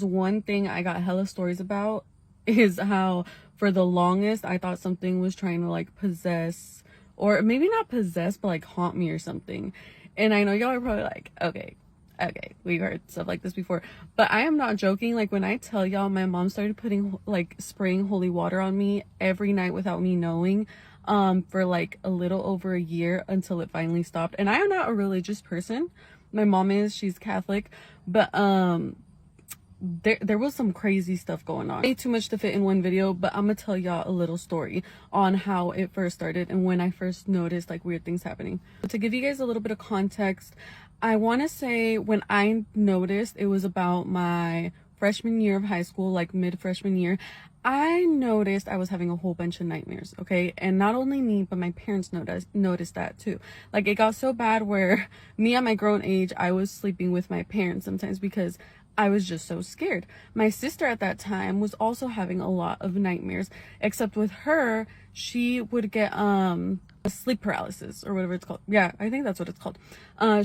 One thing I got hella stories about is how for the longest I thought something was trying to like possess, or maybe not possess, but like haunt me or something. And I know y'all are probably like, okay, we heard stuff like this before, but I am not joking. Like when I tell y'all, my mom started putting like spraying holy water on me every night without me knowing, for like a little over a year until it finally stopped. And I am not a religious person. My mom is, she's Catholic, but there was some crazy stuff going on. Way too much to fit in one video, but I'm gonna tell y'all a little story on how it first started and when I first noticed like weird things happening. To give you guys a little bit of context, I want to say when I noticed, it was about my freshman year of high school, like mid freshman year. I noticed I was having a whole bunch of nightmares, okay? And not only me, but my parents noticed that too. Like it got so bad where me at my grown age, I was sleeping with my parents sometimes because I was just so scared. My sister at that time was also having a lot of nightmares, except with her, she would get a sleep paralysis or whatever it's called. Yeah, I think that's what it's called.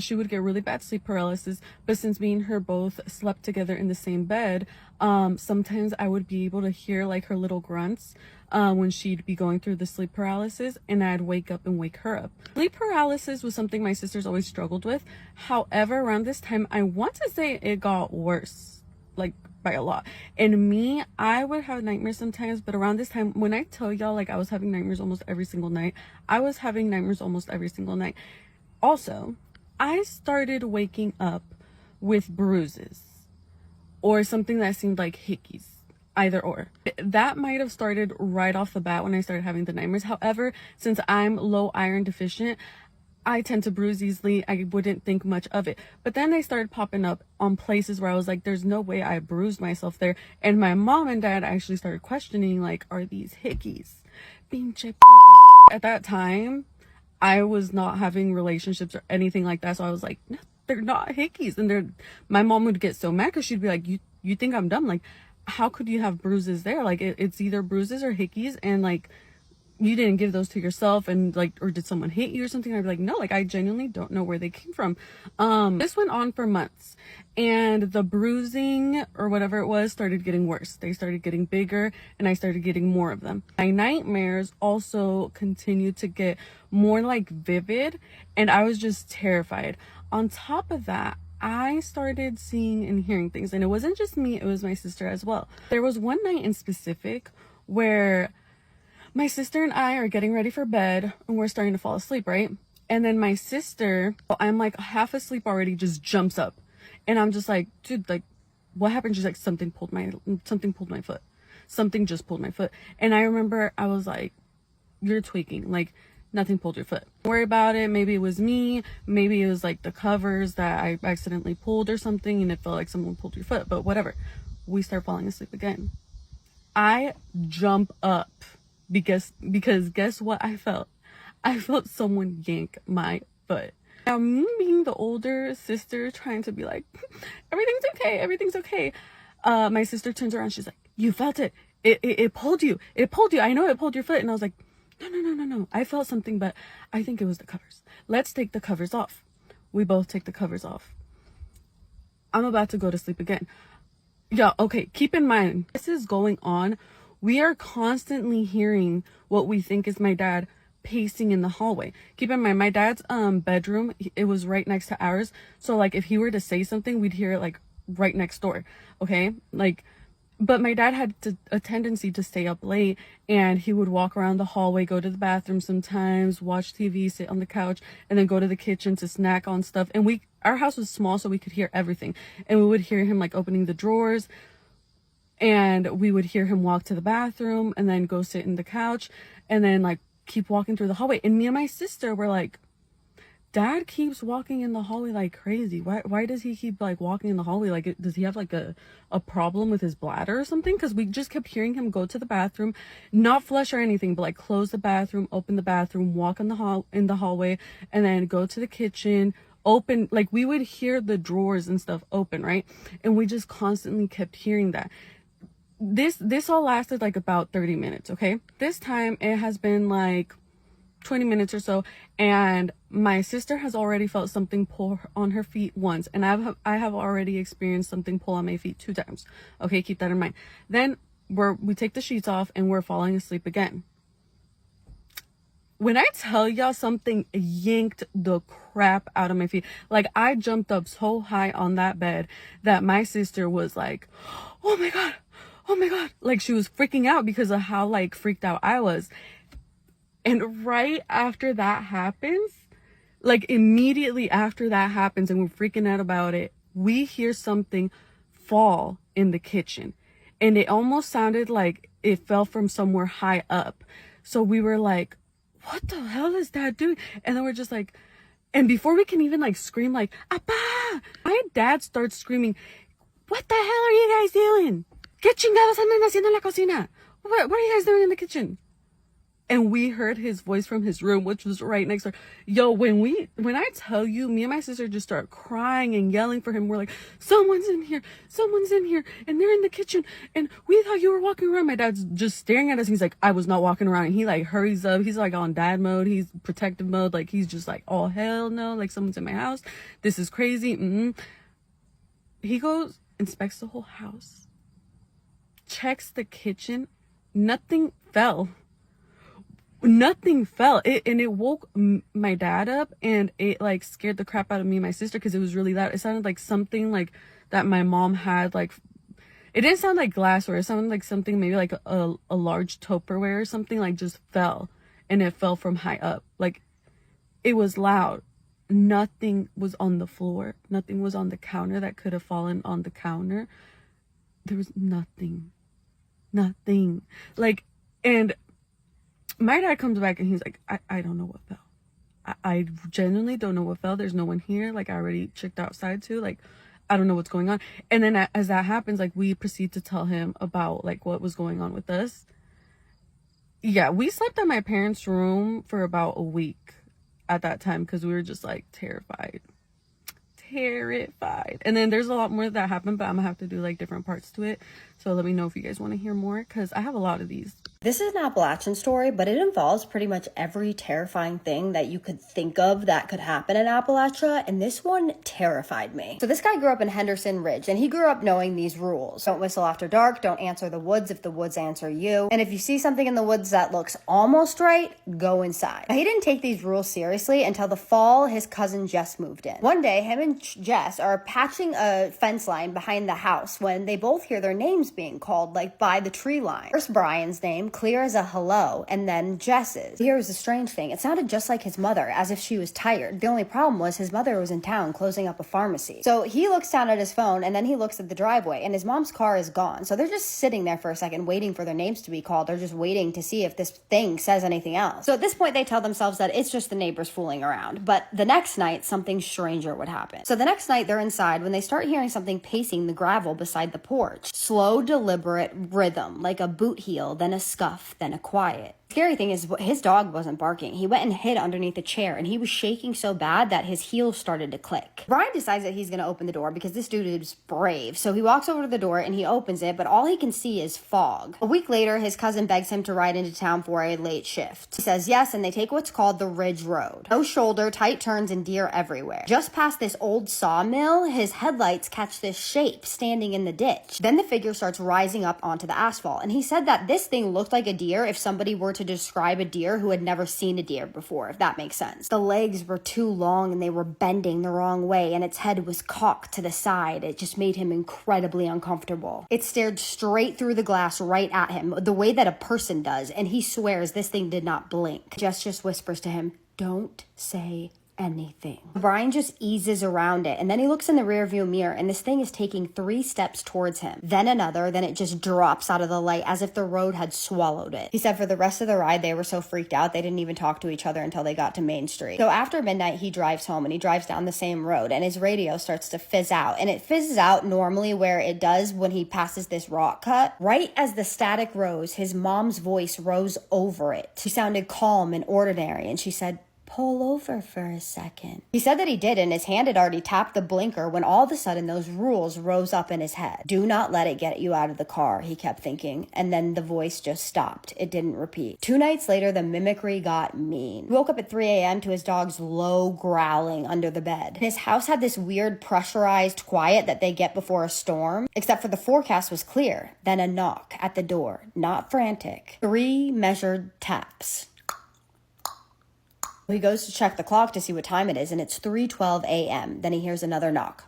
She would get really bad sleep paralysis, but since me and her both slept together in the same bed, sometimes I would be able to hear like her little grunts when she'd be going through the sleep paralysis, and I'd wake up and wake her up. Sleep paralysis was something my sisters always struggled with. However, around this time, I want to say it got worse, like by a lot. And me, I would have nightmares sometimes, but around this time, when I tell y'all like I was having nightmares almost every single night, I was having nightmares almost every single night. Also, I started waking up with bruises or something that seemed like hickeys. Either or. That might have started right off the bat when I started having the nightmares. However, since I'm low iron deficient, I tend to bruise easily. I wouldn't think much of it. But then they started popping up on places where I was like, there's no way I bruised myself there. And my mom and dad actually started questioning, like, are these hickeys? At that time, I was not having relationships or anything like that. So I was like, no, they're not hickeys. And my mom would get so mad because she'd be like, you think I'm dumb? Like, how could you have bruises there? Like it's either bruises or hickeys, and like you didn't give those to yourself, and like, or did someone hit you or something? I'd be like, no, like I genuinely don't know where they came from. This went on for months, and the bruising or whatever it was started getting worse. They started getting bigger, and I started getting more of them. My nightmares also continued to get more like vivid, and I was just terrified. On top of that, I started seeing and hearing things, and it wasn't just me, it was my sister as well. There was one night in specific where my sister and I are getting ready for bed and we're starting to fall asleep, right? And then my sister, I'm like half asleep already, just jumps up, and I'm just like, dude, like what happened? She's like, something pulled my foot. Something just pulled my foot. And I remember I was like, you're tweaking, like nothing pulled your foot. Don't worry about it. Maybe it was me. Maybe it was like the covers that I accidentally pulled or something, and it felt like someone pulled your foot, but whatever. We start falling asleep again. I jump up because guess what I felt? I felt someone yank my foot. Now, me being the older sister trying to be like, everything's okay. My sister turns around, she's like, you felt it. It pulled you. I know it pulled your foot. And I was like, no. I felt something, but I think it was the covers. Let's take the covers off. We both take the covers off. I'm about to go to sleep again. Yeah, okay, keep in mind, this is going on. We are constantly hearing what we think is my dad pacing in the hallway. Keep in mind, my dad's bedroom, it was right next to ours. So like if he were to say something, we'd hear it like right next door. Okay, like, but my dad had a tendency to stay up late, and he would walk around the hallway, go to the bathroom sometimes, watch TV, sit on the couch, and then go to the kitchen to snack on stuff. And our house was small, so we could hear everything. And we would hear him like opening the drawers, and we would hear him walk to the bathroom and then go sit in the couch and then like keep walking through the hallway. And me and my sister were like, Dad keeps walking in the hallway like crazy. Why does he keep like walking in the hallway? Like, does he have like a problem with his bladder or something? Because we just kept hearing him go to the bathroom, not flush or anything, but like close the bathroom, open the bathroom, walk in the hallway, and then go to the kitchen, open, like we would hear the drawers and stuff open, right? And we just constantly kept hearing that. This all lasted like about 30 minutes, okay? This time it has been like 20 minutes or so, and my sister has already felt something pull on her feet once, and I have already experienced something pull on my feet 2 times. Okay, keep that in mind. Then we take the sheets off and we're falling asleep again. When I tell y'all, something yanked the crap out of my feet. Like, I jumped up so high on that bed that my sister was like, oh my god, oh my god. Like, she was freaking out because of how like freaked out I was. And right after that happens, like immediately after that happens and we're freaking out about it, we hear something fall in the kitchen. And it almost sounded like it fell from somewhere high up. So we were like, what the hell is that doing? And then we're just like, and before we can even like scream like, Appa! My dad starts screaming, what the hell are you guys doing? ¿Qué chingados andan haciendo en la cocina? What are you guys doing in the kitchen? And we heard his voice from his room, which was right next door. Yo, when I tell you, me and my sister just start crying and yelling for him. We're like, someone's in here, and they're in the kitchen, and we thought you were walking around. My dad's just staring at us. He's like, I was not walking around. And he like hurries up. He's like on dad mode. He's protective mode. Like, he's just like, oh hell no, like someone's in my house. This is crazy. He goes, inspects the whole house, checks the kitchen. Nothing fell. Nothing fell. It woke my dad up, and it like scared the crap out of me and my sister because it was really loud. It sounded like something like that my mom had, like, it didn't sound like glassware. It sounded like something maybe like a large Tupperware or something, like just fell, and it fell from high up. Like, it was loud. Nothing was on the floor. Nothing was on the counter that could have fallen on the counter. There was nothing. Like, and my dad comes back and he's like, I don't know what fell. I genuinely don't know what fell. There's no one here. Like, I already checked outside too. Like, I don't know what's going on. And then as that happens, like, we proceed to tell him about like what was going on with us. Yeah, we slept in my parents' room for about a week at that time because we were just like terrified. And then there's a lot more that happened, but I'm gonna have to do like different parts to it. So let me know if you guys want to hear more, because I have a lot of these. This is an Appalachian story, but it involves pretty much every terrifying thing that you could think of that could happen in Appalachia, and this one terrified me. So this guy grew up in Henderson Ridge, and he grew up knowing these rules. Don't whistle after dark, don't answer the woods if the woods answer you, and if you see something in the woods that looks almost right, go inside. Now, he didn't take these rules seriously until the fall his cousin Jess moved in. One day, him and Jess are patching a fence line behind the house when they both hear their names being called, like by the tree line. First Brian's name, clear as a hello, and then Jess's. Here's the strange thing. It sounded just like his mother, as if she was tired. The only problem was his mother was in town closing up a pharmacy. So he looks down at his phone, and then he looks at the driveway, and his mom's car is gone. So they're just sitting there for a second waiting for their names to be called. They're just waiting to see if this thing says anything else. So at this point, they tell themselves that it's just the neighbors fooling around. But the next night, something stranger would happen. So the next night, they're inside when they start hearing something pacing the gravel beside the porch. Slow, deliberate rhythm, like a boot heel, then a scuff, then a quiet. Scary thing is, his dog wasn't barking. He went and hid underneath a chair, and he was shaking so bad that his heels started to click. Brian decides that he's going to open the door because this dude is brave. So he walks over to the door and he opens it, but all he can see is fog. A week later, his cousin begs him to ride into town for a late shift. He says yes, and they take what's called the Ridge Road. No shoulder, tight turns, and deer everywhere. Just past this old sawmill, his headlights catch this shape standing in the ditch. Then the figure starts rising up onto the asphalt, and he said that this thing looked like a deer if somebody were to describe a deer who had never seen a deer before, if that makes sense. The legs were too long and they were bending the wrong way, and its head was cocked to the side. It just made him incredibly uncomfortable. It stared straight through the glass right at him, the way that a person does, and he swears this thing did not blink. Jess just whispers to him, "Don't say anything." Brian just eases around it, and then he looks in the rearview mirror, and this thing is taking 3 steps towards him, then another, then it just drops out of the light as if the road had swallowed it. He said for the rest of the ride, they were so freaked out they didn't even talk to each other until they got to Main Street. So after midnight, he drives home, and he drives down the same road, and his radio starts to fizz out, and it fizzes out normally where it does when he passes this rock cut. Right as the static rose, his mom's voice rose over it. She sounded calm and ordinary, and she said, pull over for a second. He said that he did, and his hand had already tapped the blinker when all of a sudden those rules rose up in his head. Do not let it get you out of the car, he kept thinking, and then the voice just stopped. It didn't repeat. 2 nights later, the mimicry got mean. He woke up at 3 a.m. to his dog's low growling under the bed. His house had this weird pressurized quiet that they get before a storm, except for the forecast was clear. Then a knock at the door, not frantic. 3 measured taps. He goes to check the clock to see what time it is, and it's 3:12 a.m. Then he hears another knock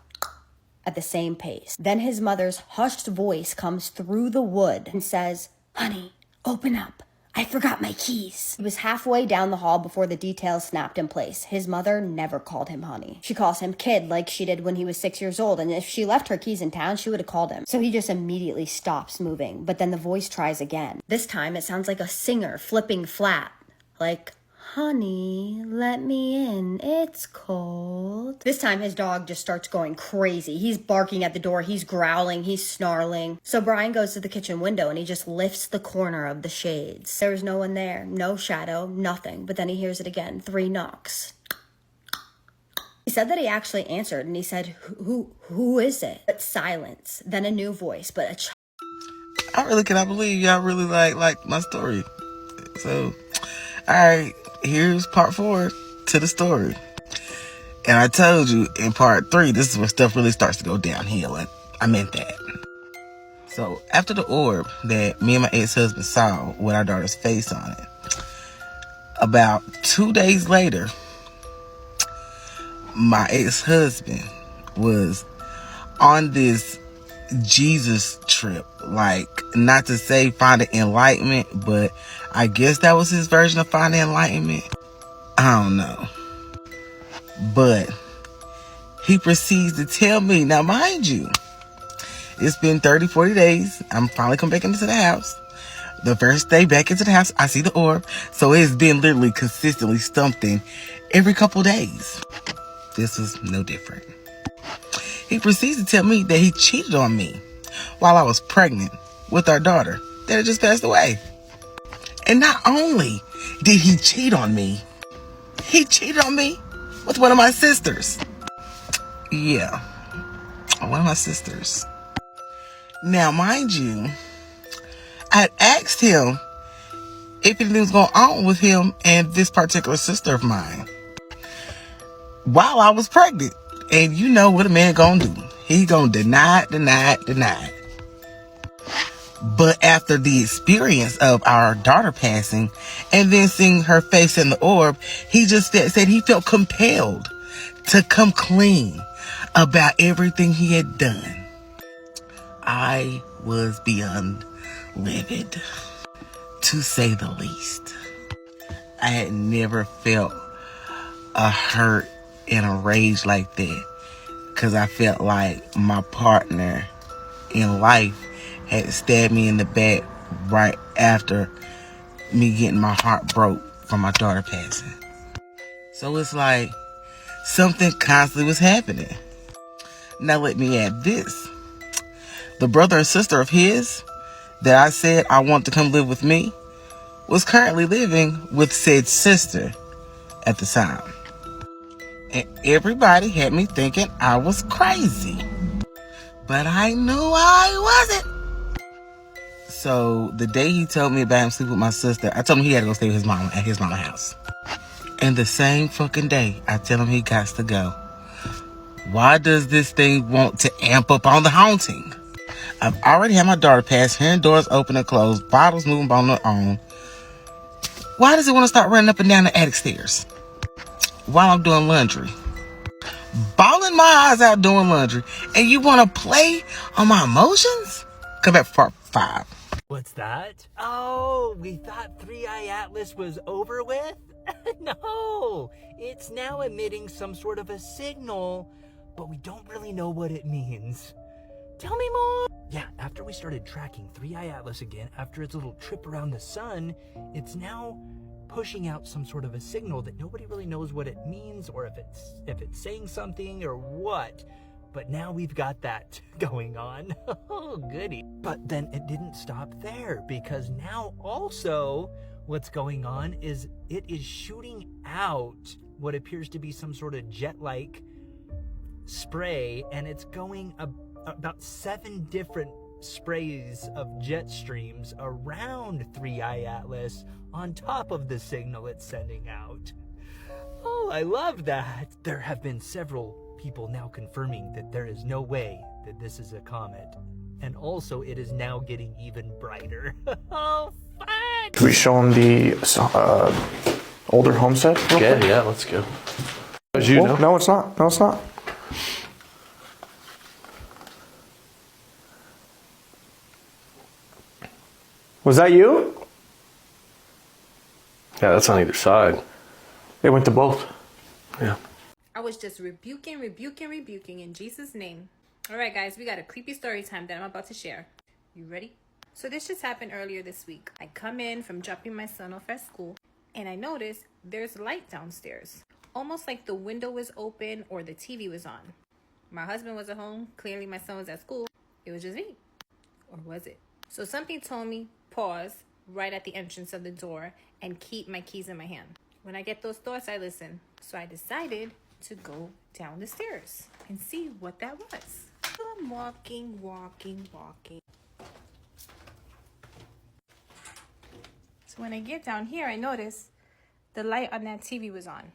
at the same pace. Then his mother's hushed voice comes through the wood and says, "Honey, open up. I forgot my keys." He was halfway down the hall before the details snapped in place. His mother never called him honey. She calls him kid like she did when he was 6 years old, and if she left her keys in town, she would have called him. So he just immediately stops moving, but then the voice tries again. This time it sounds like a singer flipping flat, like, "Honey, let me in, it's cold." This time his dog just starts going crazy. He's barking at the door, he's growling, he's snarling. So Brian goes to the kitchen window and he just lifts the corner of the shades. There's no one there, no shadow, nothing. But then he hears it again, 3 knocks. He said that he actually answered and he said, who is it? But silence, then a new voice, but a child. I really cannot believe y'all really like my story. So, alright. Here's part 4 to the story. And I told you in part 3, this is where stuff really starts to go downhill. And I meant that. So after the orb that me and my ex-husband saw with our daughter's face on it, about 2 days later, my ex-husband was on this Jesus trip. Like, not to say finding enlightenment, but I guess that was his version of finding enlightenment. I don't know. But he proceeds to tell me, now mind you, it's been 30, 40 days. I'm finally come back into the house. The first day back into the house, I see the orb. So it's been literally consistently something every couple days. This was no different. He proceeds to tell me that he cheated on me while I was pregnant with our daughter that had just passed away. And not only did he cheat on me, he cheated on me with one of my sisters. Yeah, one of my sisters. Now, mind you, I had asked him if anything was going on with him and this particular sister of mine while I was pregnant. And you know what a man gonna do. He gonna deny. But after the experience of our daughter passing and then seeing her face in the orb, he just said he felt compelled to come clean about everything he had done. I was beyond livid, to say the least. I had never felt a hurt and a rage like that, because I felt like my partner in life had stabbed me in the back right after me getting my heart broke from my daughter passing. So it's like something constantly was happening. Now let me add this. The brother and sister of his that I said I want to come live with me was currently living with said sister at the time. And everybody had me thinking I was crazy. But I knew I wasn't. So the day he told me about him sleeping with my sister, I told him he had to go stay with his mama at his mama's house. And the same fucking day, I tell him he got to go. Why does this thing want to amp up on the haunting? I've already had my daughter pass, hearing doors open and close, bottles moving on their own. Why does it want to start running up and down the attic stairs while I'm doing laundry? Bawling my eyes out doing laundry, and you want to play on my emotions? Come back for part 5. What's that? Oh, we thought 3-Eye Atlas was over with? No, it's now emitting some sort of a signal, but we don't really know what it means. Tell me more. Yeah, after we started tracking 3-Eye Atlas again, after its little trip around the sun, it's now pushing out some sort of a signal that nobody really knows what it means, or if it's saying something or what. But now we've got that going on. Oh, goody. But then it didn't stop there, because now also what's going on is it is shooting out what appears to be some sort of jet-like spray, and it's going about 7 different sprays of jet streams around 3i Atlas on top of the signal it's sending out. Oh, I love that. There have been several people now confirming that there is no way that this is a comet. And also, it is now getting even brighter. Oh, fun! Can we show them the older homestead? Yeah, let's go. As you know. No, it's not. No, it's not. Was that you? Yeah, that's on either side. It went to both. Yeah. I was just rebuking in Jesus' name. All right, guys, we got a creepy story time that I'm about to share. You ready? So this just happened earlier this week. I come in from dropping my son off at school, and I notice there's light downstairs. Almost like the window was open or the TV was on. My husband was at home. Clearly, my son was at school. It was just me. Or was it? So something told me, pause right at the entrance of the door and keep my keys in my hand. When I get those thoughts, I listen. So I decided to go down the stairs and see what that was. So I'm walking. So when I get down here, I notice the light on that TV was on.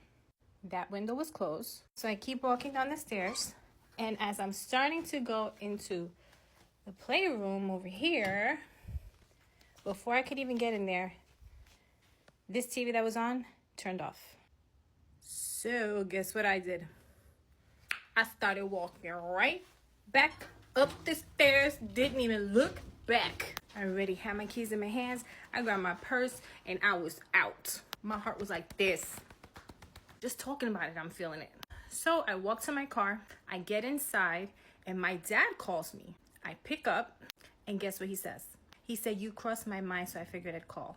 That window was closed. So I keep walking down the stairs. And as I'm starting to go into the playroom over here, before I could even get in there, this TV that was on turned off. So guess what I did? I started walking right back up the stairs, didn't even look back. I already had my keys in my hands. I grabbed my purse and I was out. My heart was like this. Just talking about it, I'm feeling it. So I walk to my car, I get inside, and my dad calls me. I pick up, and guess what he says? He said, "You crossed my mind, so I figured I'd call."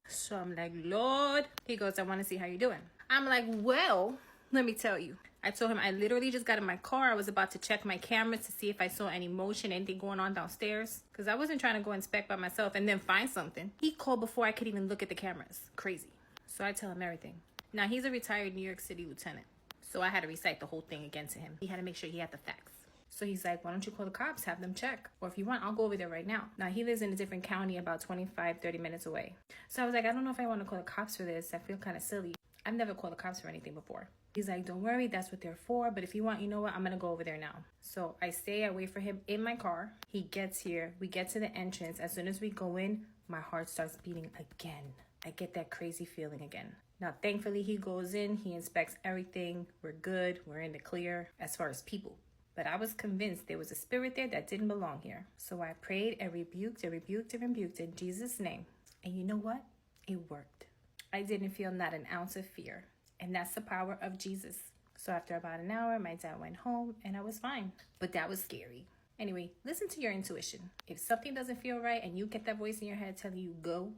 So I'm like, Lord. He goes, "I want to see how you're doing." I'm like, well, let me tell you. I told him I literally just got in my car. I was about to check my cameras to see if I saw any motion, anything going on downstairs. Because I wasn't trying to go inspect by myself and then find something. He called before I could even look at the cameras. Crazy. So I tell him everything. Now, he's a retired New York City lieutenant. So I had to recite the whole thing again to him. He had to make sure he had the facts. So he's like, "Why don't you call the cops, have them check? Or if you want, I'll go over there right now." Now, he lives in a different county about 25-30 minutes away. So I was like, I don't know if I want to call the cops for this. I feel kind of silly. I've never called the cops for anything before. He's like, "Don't worry, that's what they're for. But if you want, you know what? I'm going to go over there now." So I wait for him in my car. He gets here. We get to the entrance. As soon as we go in, my heart starts beating again. I get that crazy feeling again. Now, thankfully, he goes in. He inspects everything. We're good. We're in the clear as far as people. But I was convinced there was a spirit there that didn't belong here. So I prayed and rebuked in Jesus' name. And you know what? It worked. I didn't feel not an ounce of fear. And that's the power of Jesus. So after about an hour, my dad went home and I was fine. But that was scary. Anyway, listen to your intuition. If something doesn't feel right and you get that voice in your head telling you go,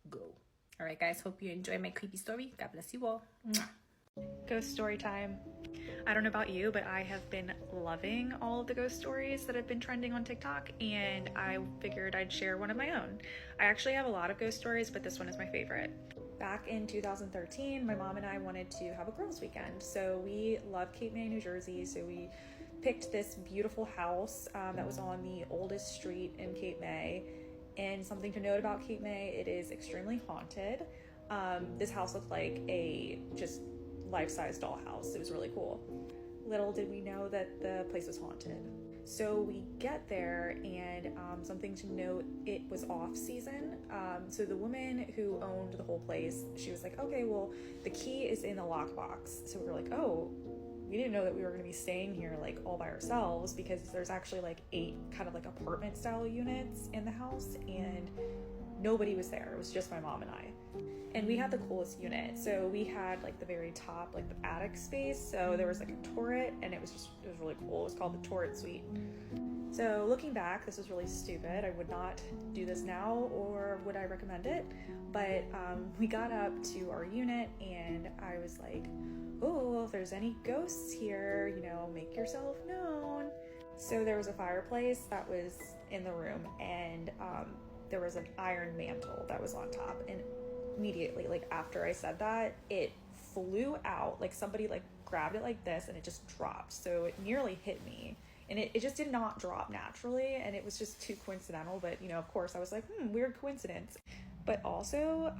go. All right, guys, hope you enjoy my creepy story. God bless you all. Mwah. Ghost story time. I don't know about you, but I have been loving all of the ghost stories that have been trending on TikTok, and I figured I'd share one of my own. I actually have a lot of ghost stories, but this one is my favorite. Back in 2013, my mom and I wanted to have a girls' weekend. So we love Cape May, New Jersey. So we picked this beautiful house that was on the oldest street in Cape May. And something to note about Cape May, it is extremely haunted. This house looked like a just life-size dollhouse. It was really cool. Little did we know that the place was haunted. So we get there, and something to note, it was off season. So the woman who owned the whole place, she was like, "Okay, well, the key is in the lockbox." So we were like, "Oh, we didn't know that we were going to be staying here like all by ourselves," because there's actually like 8 kind of like apartment style units in the house, and nobody was there. It was just my mom and I. And we had the coolest unit. So we had like the very top, like the attic space. So there was like a turret, and it was really cool. It was called the Turret Suite. So looking back, this was really stupid. I would not do this now, or would I recommend it? But we got up to our unit, and I was like, "Oh, if there's any ghosts here, make yourself known." So there was a fireplace that was in the room, and there was an iron mantle that was on top, and immediately, like after I said that, it flew out, like somebody like grabbed it like this and it just dropped. So it nearly hit me, and it just did not drop naturally, and it was just too coincidental. But you know, of course I was like, weird coincidence. But also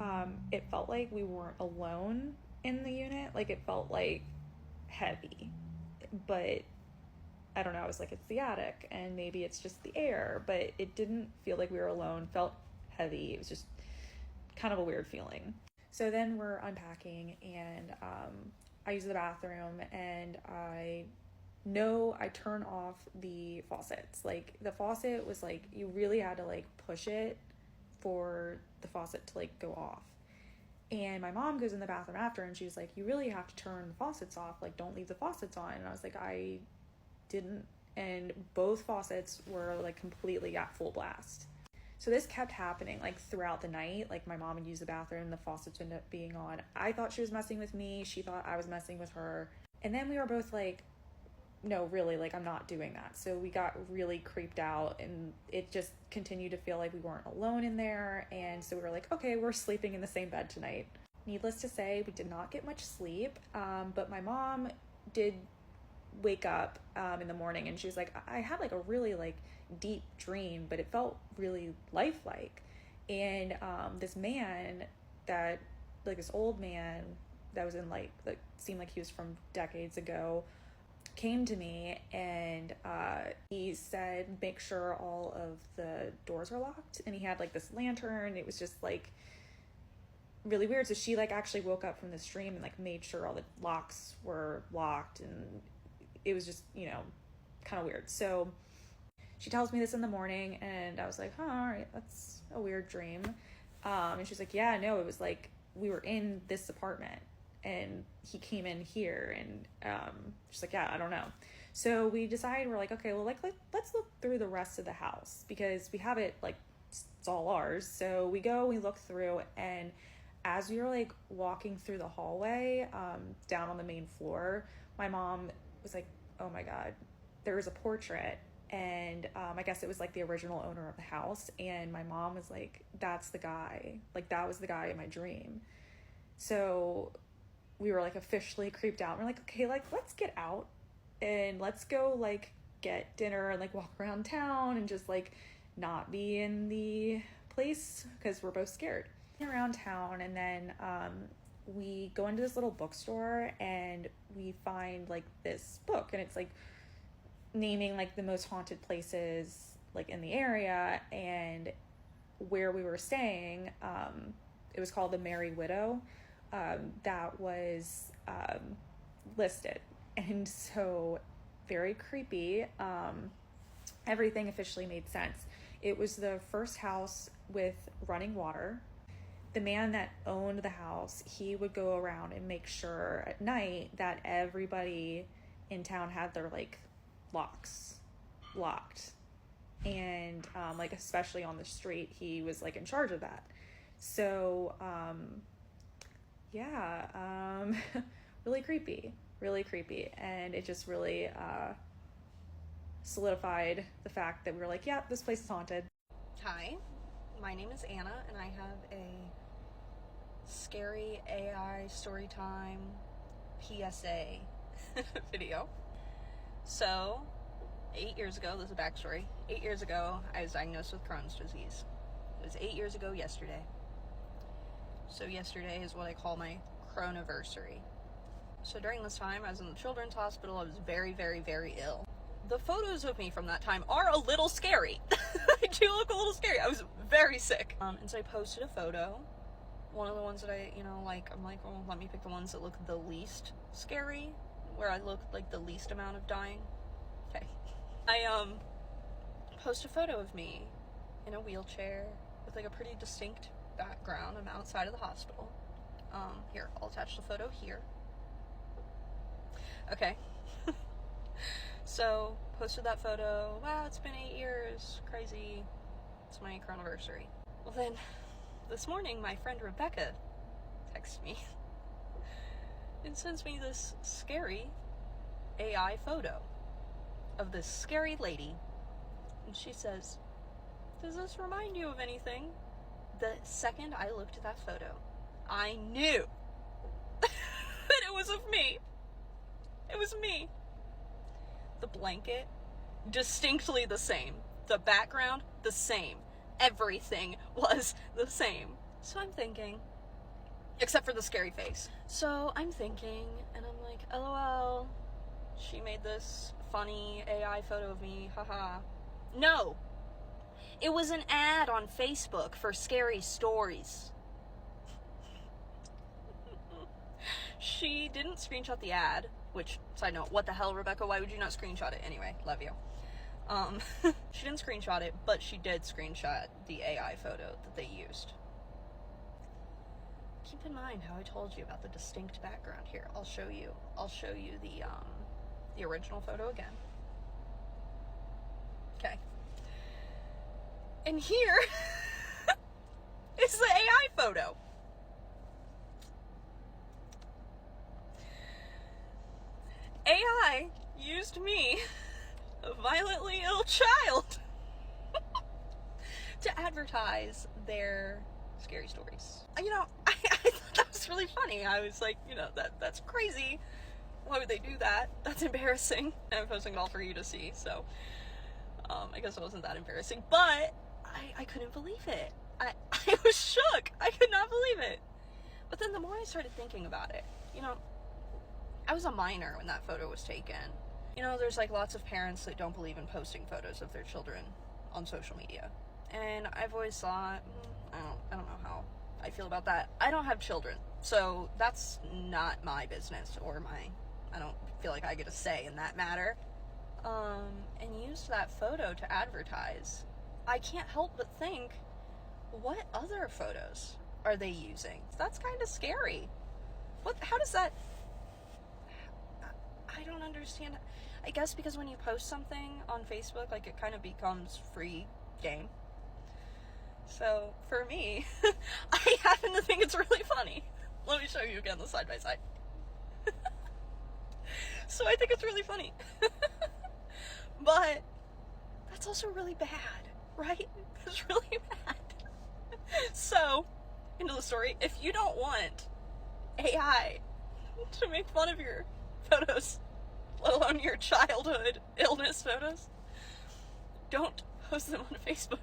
it felt like we weren't alone in the unit. Like it felt like heavy, but I don't know, I was like, it's the attic and maybe it's just the air, but it didn't feel like we were alone. Felt heavy. It was just kind of a weird feeling. So then we're unpacking, and I use the bathroom, and I turn off the faucets. Like the faucet was like, you really had to like push it for the faucet to like go off. And my mom goes in the bathroom after, and she was like, you really have to turn the faucets off, like don't leave the faucets on. And I was like, I didn't. And both faucets were like completely at full blast. So this kept happening like throughout the night. Like my mom would use the bathroom, the faucets ended up being on. I thought she was messing with me, she thought I was messing with her. And then we were both like, no, really, like I'm not doing that. So we got really creeped out, and it just continued to feel like we weren't alone in there. And so we were like, okay, we're sleeping in the same bed tonight. Needless to say, we did not get much sleep, but my mom did wake up in the morning, and she was like, I had like a really like deep dream, but it felt really lifelike. And this man that like this old man that was in like seemed like he was from decades ago came to me, and he said, make sure all of the doors are locked. And he had like this lantern. It was just like really weird. So she like actually woke up from this dream and like made sure all the locks were locked, and it was just, you know, kind of weird. So she tells me this in the morning, and I was like, all right, that's a weird dream. And she's like, yeah, no, it was like we were in this apartment and he came in here. And she's like, yeah, I don't know. So we decided, we're like, okay, well, like let's look through the rest of the house, because we have it like it's all ours. So we look through, and as we were like walking through the hallway down on the main floor, my mom was like, oh my God, there was a portrait. And I guess it was like the original owner of the house. And my mom was like, that's the guy. Like that was the guy in my dream. So we were like officially creeped out. We're like, okay, like let's get out and let's go like get dinner and like walk around town and just like not be in the place, because we're both scared. Around town, and then we go into this little bookstore, and we find like this book, and it's like naming like the most haunted places like in the area. And where we were staying, it was called the Merry Widow, that was listed. And so very creepy. Everything officially made sense. It was the first house with running water. The man that owned the house, he would go around and make sure at night that everybody in town had their like locks locked. And like especially on the street, he was like in charge of that. So really creepy. And it just really solidified the fact that we were like, yeah, this place is haunted. Hi, my name is Anna, and I have a scary AI Storytime PSA video. So 8 years ago, this is a backstory. 8 years ago, I was diagnosed with Crohn's disease. It was 8 years ago yesterday. So yesterday is what I call my Chronoversary. So during this time, I was in the children's hospital. I was very, very, very ill. The photos of me from that time are a little scary. I do look a little scary. I was very sick. And so I posted a photo. One of the ones that I, like, I'm like, oh, let me pick the ones that look the least scary, where I look like the least amount of dying. Okay. I post a photo of me in a wheelchair with like a pretty distinct background. I'm outside of the hospital. Here, I'll attach the photo here. Okay. So, posted that photo. Wow, it's been 8 years. Crazy. It's my Chronoversary. Well then, this morning, my friend Rebecca texts me and sends me this scary AI photo of this scary lady. And she says, Does this remind you of anything? The second I looked at that photo, I knew that it was of me. It was me. The blanket, distinctly the same. The background, the same. Everything was the same. So I'm thinking, except for the scary face. So I'm thinking, and I'm like, LOL, she made this funny AI photo of me, haha. No! It was an ad on Facebook for scary stories. She didn't screenshot the ad, which, side note, what the hell, Rebecca? Why would you not screenshot it? Anyway, love you. She didn't screenshot it, but she did screenshot the AI photo that they used. Keep in mind how I told you about the distinct background here. I'll show you the original photo again. Okay. And here is the AI photo. AI used me, a violently ill child, to advertise their scary stories. You know, I thought that was really funny. I was like, you know, that's crazy. Why would they do that? That's embarrassing. And I'm posting it all for you to see, so I guess it wasn't that embarrassing. But I couldn't believe it. I was shook. I could not believe it. But then the more I started thinking about it, you know, I was a minor when that photo was taken. You know, there's like lots of parents that don't believe in posting photos of their children on social media. And I've always thought, I don't know how I feel about that. I don't have children, so that's not my business or I don't feel like I get a say in that matter. And used that photo to advertise. I can't help but think, what other photos are they using? That's kind of scary. How does that, I don't understand. I guess because when you post something on Facebook, like, it kind of becomes free game. So for me, I happen to think it's really funny. Let me show you again the side by side. So I think it's really funny. But that's also really bad, right? It's really bad. So, into the story, if you don't want AI to make fun of your photos, let alone your childhood illness photos, don't post them on Facebook.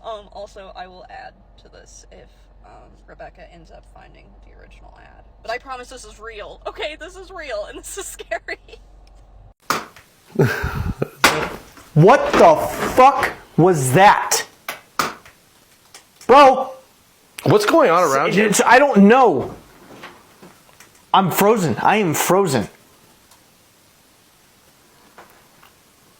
Also, I will add to this if Rebecca ends up finding the original ad. But I promise this is real. Okay, this is real, and this is scary. What the fuck was that? Bro! What's going on around you? I don't know. I'm frozen. I am frozen.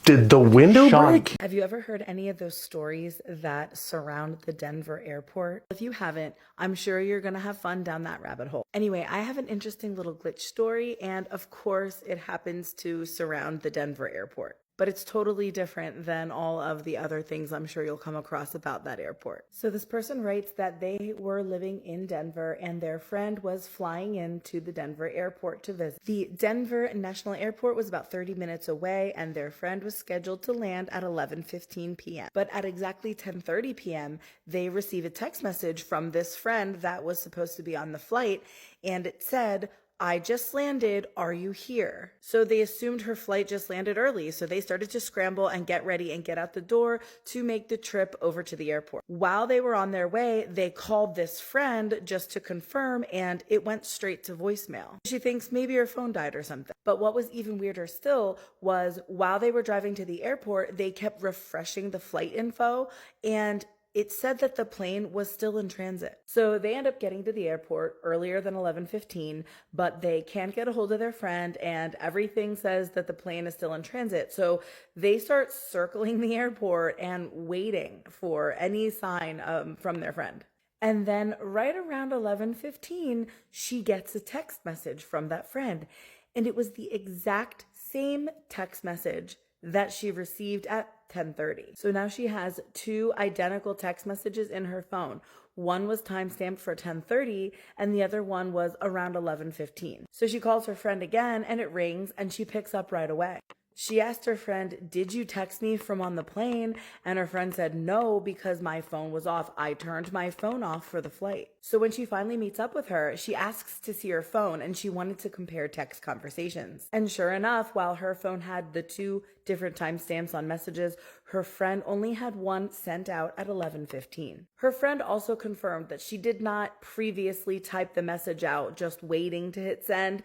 Did the window Sean. break? Have you ever heard any of those stories that surround the Denver airport? If you haven't, I'm sure you're gonna have fun down that rabbit hole. Anyway, I have an interesting little glitch story, and of course it happens to surround the Denver airport. But it's totally different than all of the other things I'm sure you'll come across about that airport. So this person writes that they were living in Denver and their friend was flying into the Denver airport to visit. The Denver National Airport was about 30 minutes away and their friend was scheduled to land at 11:15 p.m. But at exactly 10:30 p.m., they receive a text message from this friend that was supposed to be on the flight, and it said, "I just landed, are you here?" So they assumed her flight just landed early, so they started to scramble and get ready and get out the door to make the trip over to the airport. While they were on their way, they called this friend just to confirm, and it went straight to voicemail. She thinks maybe her phone died or something. But what was even weirder still was while they were driving to the airport, they kept refreshing the flight info, and it said that the plane was still in transit. So they end up getting to the airport earlier than 11:15, but they can't get a hold of their friend and everything says that the plane is still in transit. So they start circling the airport and waiting for any sign from their friend. And then right around 11:15, she gets a text message from that friend. And it was the exact same text message that she received at 10:30. So now she has two identical text messages in her phone. One was timestamped for 10:30 and the other one was around 11:15. So she calls her friend again and it rings and she picks up right away. She asked her friend, "Did you text me from on the plane?" And her friend said, "No, because my phone was off. I turned my phone off for the flight." So when she finally meets up with her, she asks to see her phone and she wanted to compare text conversations. And sure enough, while her phone had the 2 different timestamps on messages, her friend only had one sent out at 11:15. Her friend also confirmed that she did not previously type the message out just waiting to hit send.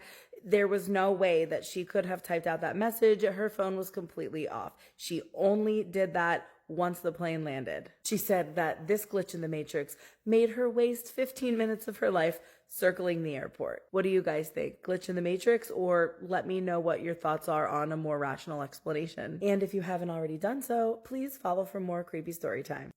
There was no way that she could have typed out that message. Her phone was completely off. She only did that once the plane landed. She said that this glitch in the Matrix made her waste 15 minutes of her life circling the airport. What do you guys think? Glitch in the Matrix? Or let me know what your thoughts are on a more rational explanation. And if you haven't already done so, please follow for more creepy story time.